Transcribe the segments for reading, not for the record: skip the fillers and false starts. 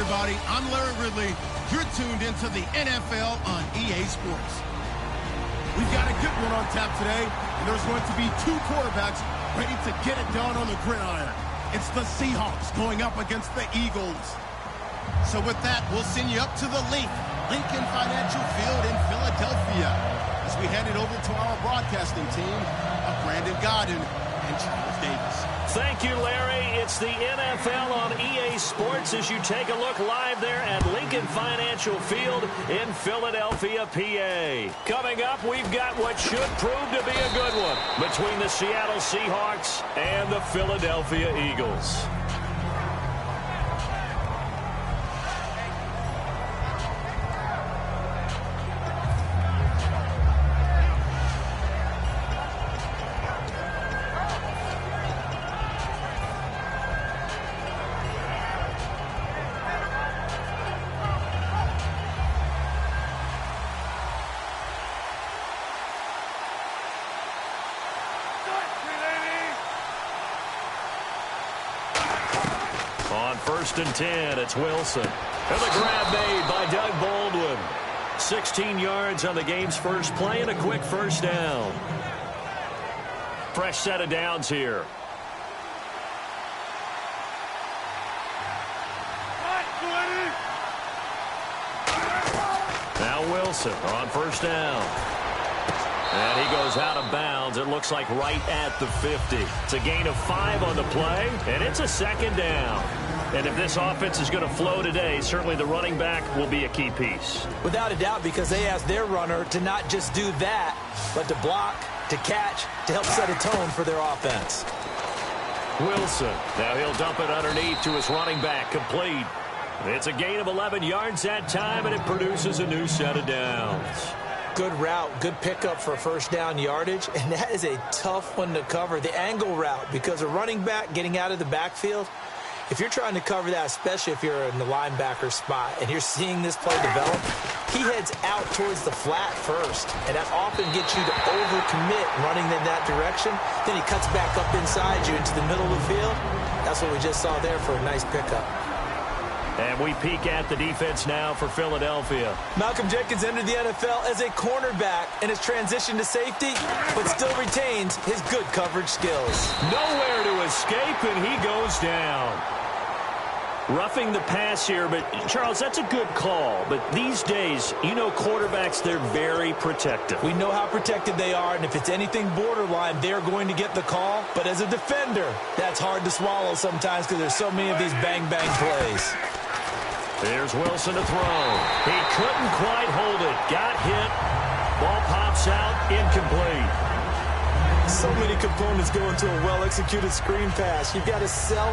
everybody. I'm Larry Ridley. You're tuned into the NFL on EA Sports. We've got a good one on tap today, and there's going to be two quarterbacks ready to get it done on the gridiron. It's the Seahawks going up against the Eagles. So with that, we'll send you up to the Lincoln Financial Field in Philadelphia, as we hand it over to our broadcasting team of Brandon Godden and Charles Davis. Thank you, Larry. It's the NFL on EA Sports as you take a look live there at Lincoln Financial Field in Philadelphia, PA. Coming up, we've got what should prove to be a good one between the Seattle Seahawks and the Philadelphia Eagles. On 1st and 10, it's Wilson. And the grab made by Doug Baldwin. 16 yards on the game's first play and a quick first down. Fresh set of downs here. Now Wilson on 1st down. And he goes out of bounds, it looks like right at the 50. It's a gain of 5 on the play, and it's a 2nd down. And if this offense is going to flow today, certainly the running back will be a key piece. Without a doubt, because they asked their runner to not just do that, but to block, to catch, to help set a tone for their offense. Wilson, now he'll dump it underneath to his running back, complete. It's a gain of 11 yards that time, and it produces a new set of downs. Good route, good pickup for first down yardage, and that is a tough one to cover. The angle route, because a running back getting out of the backfield, if you're trying to cover that, especially if you're in the linebacker spot and you're seeing this play develop, he heads out towards the flat first, and that often gets you to overcommit running in that direction. Then he cuts back up inside you into the middle of the field. That's what we just saw there for a nice pickup. And we peek at the defense now for Philadelphia. Malcolm Jenkins entered the NFL as a cornerback and has transitioned to safety, but still retains his good coverage skills. Nowhere to escape, and he goes down. Roughing the pass here, but, Charles, that's a good call. But these days, you know quarterbacks, they're very protective. We know how protected they are, and if it's anything borderline, they're going to get the call. But as a defender, that's hard to swallow sometimes because there's so many of these bang-bang plays. Here's Wilson to throw. He couldn't quite hold it. Got hit. Ball pops out. Incomplete. So many components go into a well-executed screen pass. You've got to sell.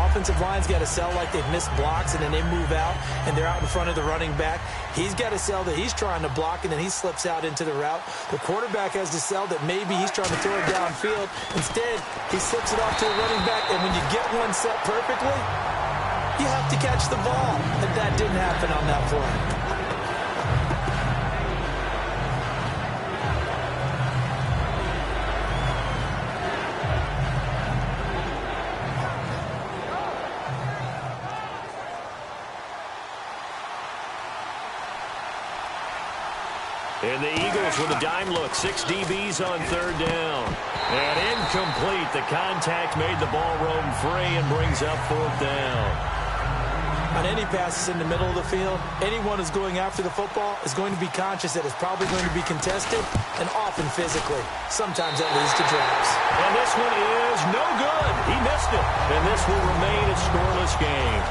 Offensive line's got to sell like they've missed blocks, and then they move out, and they're out in front of the running back. He's got to sell that he's trying to block, and then he slips out into the route. The quarterback has to sell that maybe he's trying to throw it downfield. Instead, he slips it off to the running back, and when you get one set perfectly, you have to catch the ball, and that didn't happen on that play. And the Eagles with a dime look. 6 DBs on 3rd down. And incomplete. The contact made the ball roam free and brings up 4th down. On any passes in the middle of the field, anyone who's going after the football is going to be conscious that it's probably going to be contested and often physically. Sometimes that leads to drops. And this one is no good. He missed it. And this will remain a scoreless game.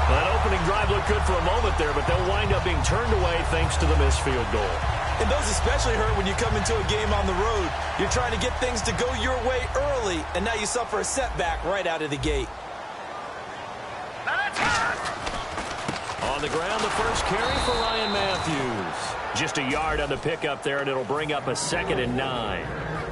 That opening drive looked good for a moment there, but they'll wind up being turned away thanks to the missed field goal. And those especially hurt when you come into a game on the road. You're trying to get things to go your way early, and now you suffer a setback right out of the gate. On the ground, the first carry for Ryan Matthews. Just a yard on the pickup there, and it'll bring up a 2nd and 9.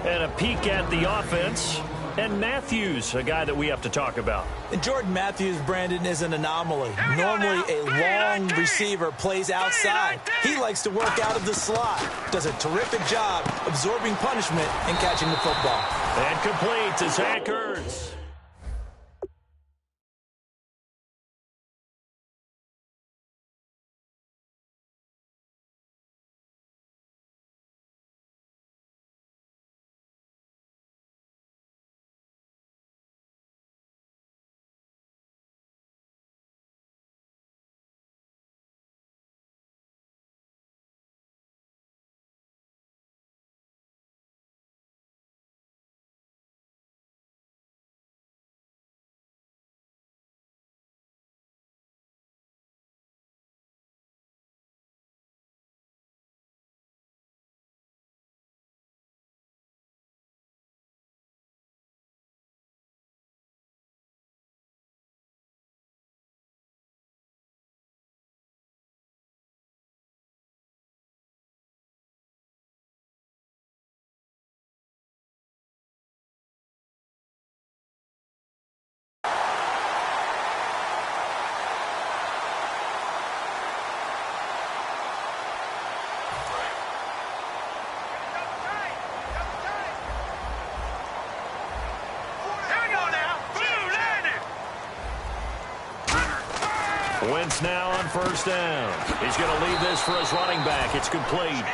And a peek at the offense. And Matthews, a guy that we have to talk about. And Jordan Matthews, Brandon, is an anomaly. Normally, a long receiver plays outside. He likes to work out of the slot. Does a terrific job absorbing punishment and catching the football. And complete to Zach Ertz. Wentz now on first down. He's going to leave this for his running back. It's complete.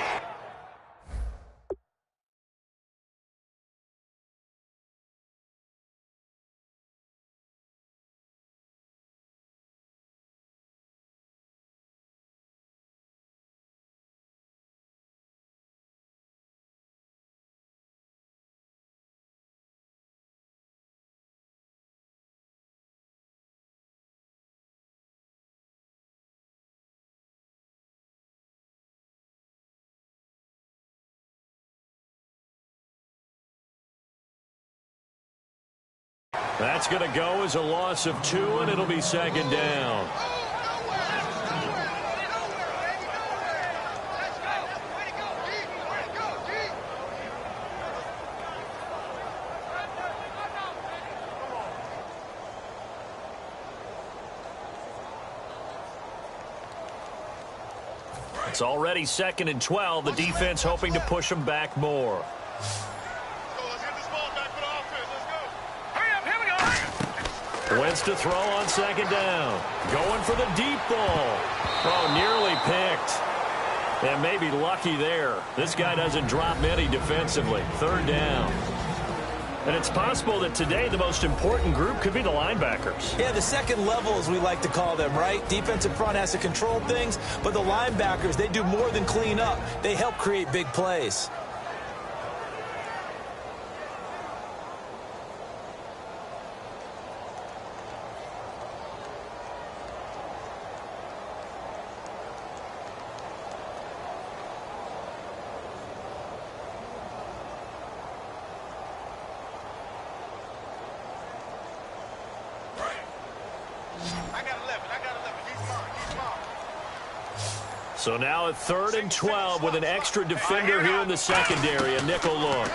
That's going to go as a loss of 2, and it'll be second down. It's already 2nd and 12. The defense hoping to push them back more. Wentz to throw on second down. Going for the deep ball. Oh, nearly picked. And maybe lucky there. This guy doesn't drop many defensively. 3rd down. And it's possible that today the most important group could be the linebackers. Yeah, the second level, as we like to call them, right? Defensive front has to control things, but the linebackers, they do more than clean up. They help create big plays. So now at 3rd and 12 with an extra defender here in the secondary, a nickel look.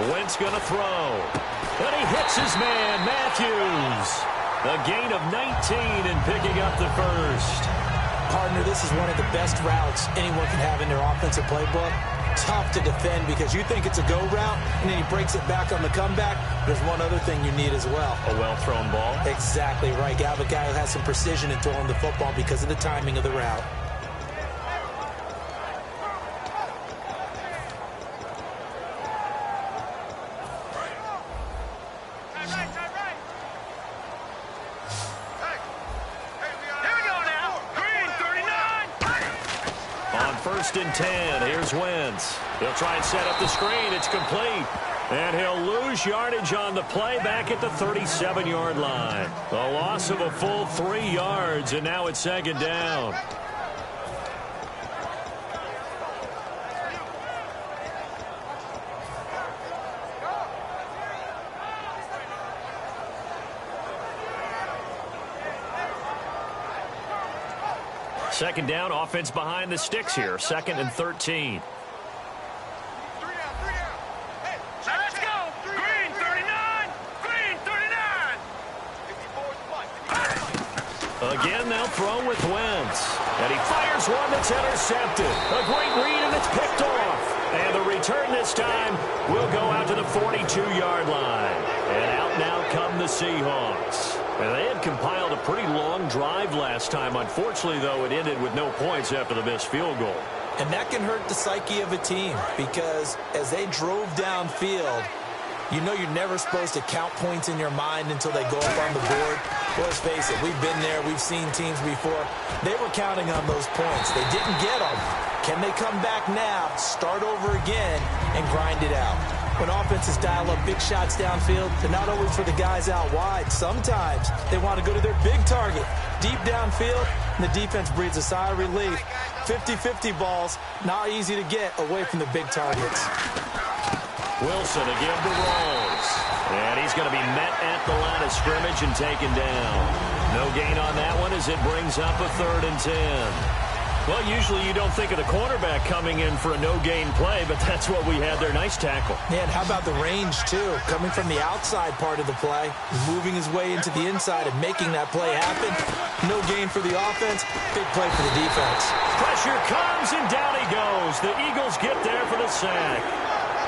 Wentz going to throw. And he hits his man, Matthews. A gain of 19 and picking up the first. Partner, this is one of the best routes anyone can have in their offensive playbook. Tough to defend because you think it's a go route, and then he breaks it back on the comeback. There's one other thing you need as well. A well-thrown ball. Exactly right. You have a guy who has some precision in throwing the football because of the timing of the route. And 10. Here's Wentz. He'll try and set up the screen. It's complete. And he'll lose yardage on the play back at the 37-yard line. A loss of a full 3 yards, and now it's 2nd down. Second down, offense behind the sticks here. 2nd and 13. Let's go. Green 39. Green 39. Again, they'll throw with Wentz. And he fires one that's intercepted. A great read, and it's picked off. And the return this time will go out to the 42-yard line. And out now come the Seahawks. And they had compiled a pretty long drive last time. Unfortunately, though, it ended with no points after the missed field goal. And that can hurt the psyche of a team because as they drove downfield, you know you're never supposed to count points in your mind until they go up on the board. Well, let's face it, we've been there. We've seen teams before. They were counting on those points. They didn't get them. Can they come back now, start over again, and grind it out? When offenses dial up big shots downfield, they're not always for the guys out wide. Sometimes they want to go to their big target, deep downfield, and the defense breathes a sigh of relief. 50-50 balls, not easy to get away from the big targets. Wilson again to Rolls. And he's going to be met at the line of scrimmage and taken down. No gain on that one as it brings up a 3rd and 10. Well, usually you don't think of the cornerback coming in for a no-gain play, but that's what we had there. Nice tackle. Yeah, and how about the range, too? Coming from the outside part of the play, moving his way into the inside and making that play happen. No gain for the offense, big play for the defense. Pressure comes, and down he goes. The Eagles get there for the sack.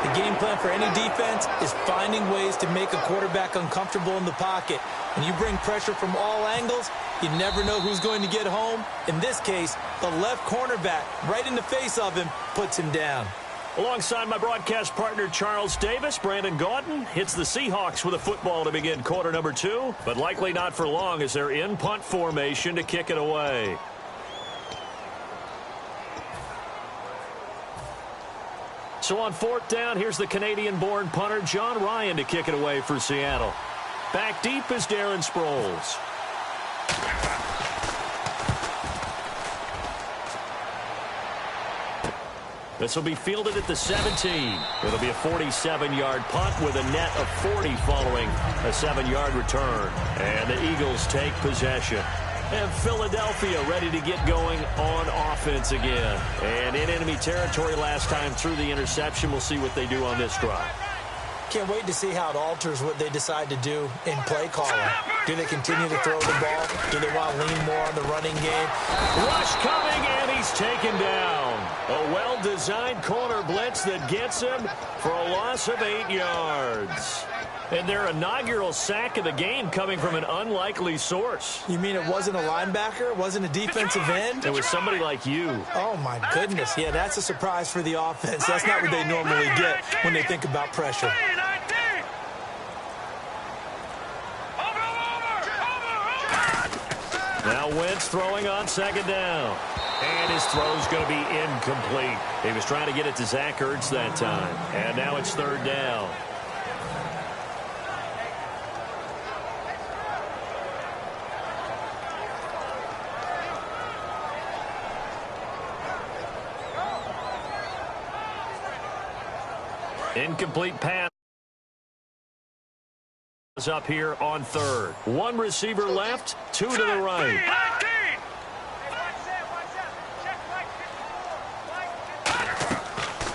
The game plan for any defense is finding ways to make a quarterback uncomfortable in the pocket. When you bring pressure from all angles, you never know who's going to get home. In this case, the left cornerback, right in the face of him, puts him down. Alongside my broadcast partner, Charles Davis, Brandon Gaudin hits the Seahawks with a football to begin quarter number 2, but likely not for long as they're in punt formation to kick it away. So on 4th down, here's the Canadian-born punter, John Ryan, to kick it away for Seattle. Back deep is Darren Sproles. This will be fielded at the 17. It'll be a 47-yard punt with a net of 40 following a 7-yard return. And the Eagles take possession. And Philadelphia ready to get going on offense again. And in enemy territory last time through the interception. We'll see what they do on this drive. Can't wait to see how it alters what they decide to do in play calling. Do they continue to throw the ball? Do they want to lean more on the running game? Rush coming, and he's taken down. A well-designed corner blitz that gets him for a loss of 8 yards. And their inaugural sack of the game coming from an unlikely source. You mean it wasn't a linebacker? It wasn't a defensive end? It was somebody like you. Oh, my goodness. Yeah, that's a surprise for the offense. That's not what they normally get when they think about pressure. Now Wentz throwing on 2nd down. And his throw's going to be incomplete. He was trying to get it to Zach Ertz that time. And now it's 3rd down. Incomplete pass up here on 3rd. 1 receiver left, 2 to the right.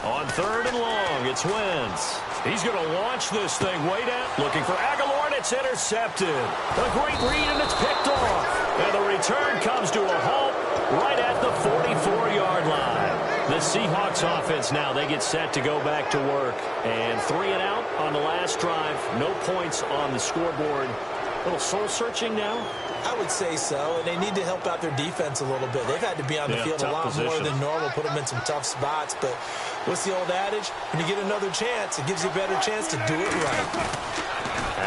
On 3rd and long, it's Wentz. He's going to launch this thing way down. Looking for Aguilar, and it's intercepted. A great read, and it's picked off. And the return comes to a halt right at the 44-yard line. The Seahawks offense now, they get set to go back to work. And 3 and out on the last drive. No points on the scoreboard. A little soul-searching now? I would say so, and they need to help out their defense a little bit. They've had to be on the field a lot more than normal, put them in some tough spots. But what's the old adage? When you get another chance, it gives you a better chance to do it right.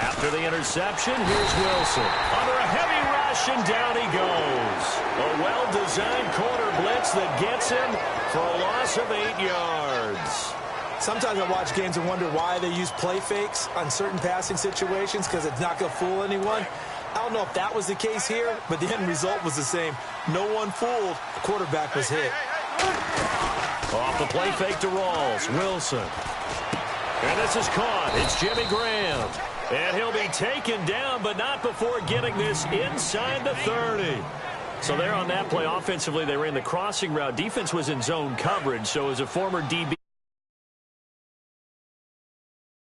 After the interception, here's Wilson. Under a heavy rush, and down he goes. A well-designed corner blitz that gets him for a loss of 8 yards. Sometimes I watch games and wonder why they use play fakes on certain passing situations, because it's not going to fool anyone. I don't know if that was the case here, but the end result was the same. No one fooled. The quarterback was hit. Off the play fake to Rawls. Wilson. And this is caught. It's Jimmy Graham. And he'll be taken down, but not before getting this inside the 30. So there on that play, offensively, they ran the crossing route. Defense was in zone coverage, so as a former DB,